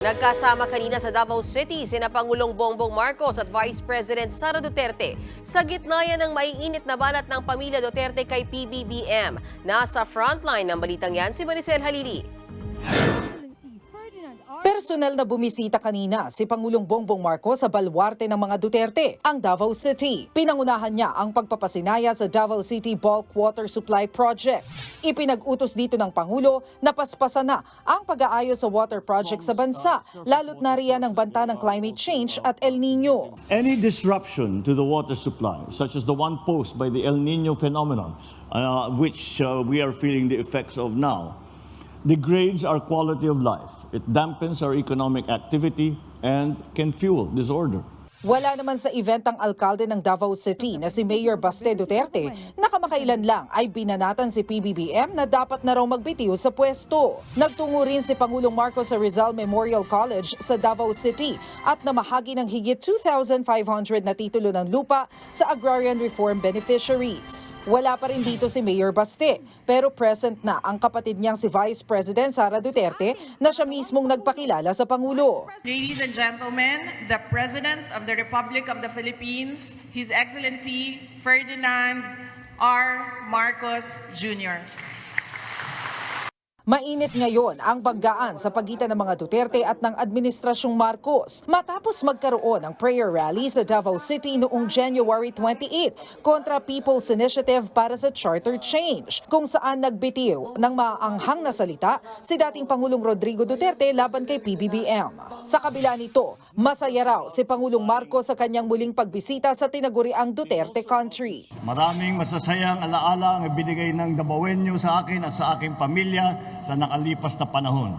Nagkasama kanina sa Davao City sina Pangulong Bongbong Marcos at Vice President Sara Duterte. Sa gitna yan ng maiinit na banat ng pamilya Duterte kay PBBM. Nasa frontline ng balitang yan si Maricel Halili. Personal na bumisita kanina si Pangulong Bongbong Marcos sa baluarte ng mga Duterte, ang Davao City. Pinangunahan niya ang pagpapasinaya sa Davao City Bulk Water Supply Project. Ipinag-utos dito ng Pangulo na paspasan na ang pag-aayos sa water project sa bansa, lalo't nariyan ang banta ng climate change at El Nino. Any disruption to the water supply, such as the one posed by the El Nino phenomenon, which we are feeling the effects of now, degrades our quality of life. It dampens our economic activity and can fuel disorder. Wala naman sa event ang alkalde ng Davao City na si Mayor Baste Duterte na kamakailan lang ay binanatan si PBBM na dapat na raw magbitiw sa pwesto. Nagtungo rin si Pangulong Marcos sa Rizal Memorial College sa Davao City at namahagi ng higit 2,500 na titulo ng lupa sa agrarian reform beneficiaries. Wala pa rin dito si Mayor Baste pero present na ang kapatid niyang si Vice President Sara Duterte na siya mismong nagpakilala sa Pangulo. Ladies and gentlemen, the President of the Republic of the Philippines, His Excellency Ferdinand R. Marcos Jr. Mainit ngayon ang banggaan sa pagitan ng mga Duterte at ng Administrasyong Marcos matapos magkaroon ng prayer rally sa Davao City noong January 28 kontra People's Initiative para sa Charter Change, kung saan nagbitiw ng maanghang na salita si dating Pangulong Rodrigo Duterte laban kay PBBM. Sa kabila nito, masaya raw si Pangulong Marcos sa kanyang muling pagbisita sa tinaguriang Duterte Country. Maraming masasayang alaala ang ibinigay ng Davaoenyo sa akin at sa aking pamilya sa nakalipas na panahon.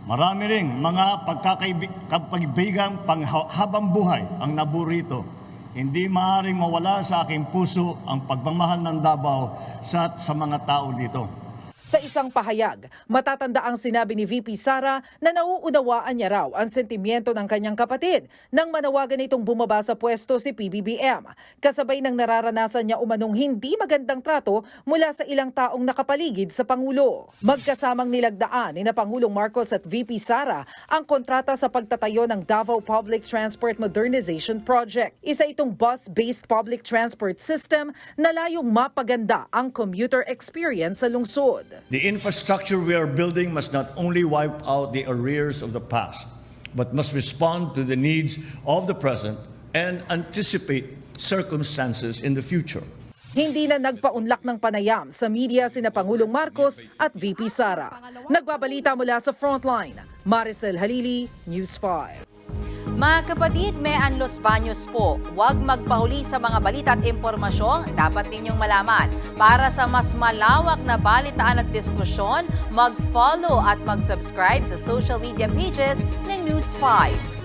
Marami ring mga pagkakaibigang panghabang buhay ang naburito. Hindi maaaring mawala sa aking puso ang pagmamahal ng Davao sa mga tao dito. Sa isang pahayag, matatanda ang sinabi ni VP Sara na nauunawaan niya raw ang sentimiento ng kanyang kapatid nang manawagan itong bumaba sa pwesto si PBBM. Kasabay ng nararanasan niya umanong hindi magandang trato mula sa ilang taong nakapaligid sa Pangulo. Magkasamang nilagdaan ni na Pangulong Marcos at VP Sara ang kontrata sa pagtatayo ng Davao Public Transport Modernization Project. Isa itong bus-based public transport system na layong mapaganda ang commuter experience sa lungsod. The infrastructure we are building must not only wipe out the arrears of the past, but must respond to the needs of the present and anticipate circumstances in the future. Hindi na nagpaunlak ng panayam sa media sina Pangulong Marcos at VP Sara. Nagbabalita mula sa Frontline, Maricel Halili, News 5. Mga kapatid, may Los Baños po. Huwag magpahuli sa mga balita at impormasyon dapat ninyong malaman. Para sa mas malawak na balitaan at diskusyon, mag-follow at mag-subscribe sa social media pages ng News 5.